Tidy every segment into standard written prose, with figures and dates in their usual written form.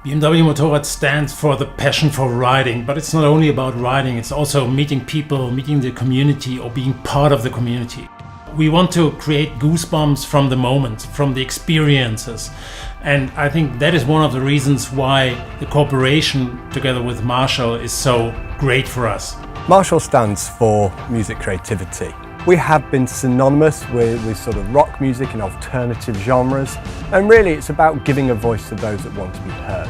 BMW Motorrad stands for the passion for riding, but it's not only about riding, it's also meeting people, meeting the community or being part of the community. We want to create goosebumps from the moment, from the experiences. And I think that is one of the reasons why the cooperation together with Marshall is so great for us. Marshall stands for music creativity. We have been synonymous with sort of rock music and alternative genres, and really it's about giving a voice to those that want to be heard.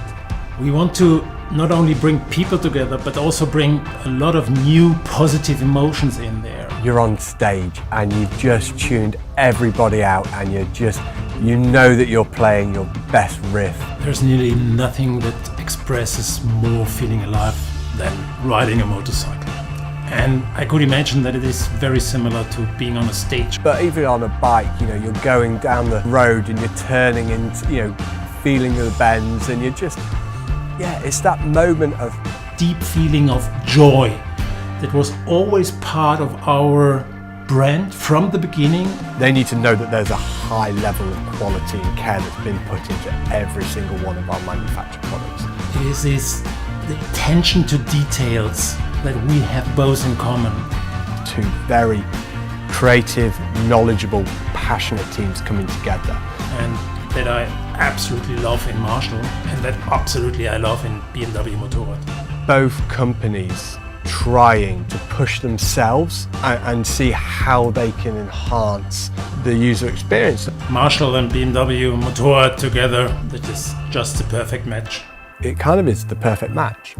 We want to not only bring people together, but also bring a lot of new positive emotions in there. You're on stage and you've just tuned everybody out and you know that you're playing your best riff. There's nearly nothing that expresses more feeling alive than riding a motorcycle. And I could imagine that it is very similar to being on a stage. But even on a bike, you're going down the road and you're turning into, feeling the bends, and you're just, it's that moment of deep feeling of joy that was always part of our brand from the beginning. They need to know that there's a high level of quality and care that's been put into every single one of our manufactured products. It is the attention to details that we have both in common. Two very creative, knowledgeable, passionate teams coming together. And that I absolutely love in Marshall, and that absolutely I love in BMW Motorrad. Both companies trying to push themselves and see how they can enhance the user experience. Marshall and BMW Motorrad together, that is just the perfect match. It kind of is the perfect match.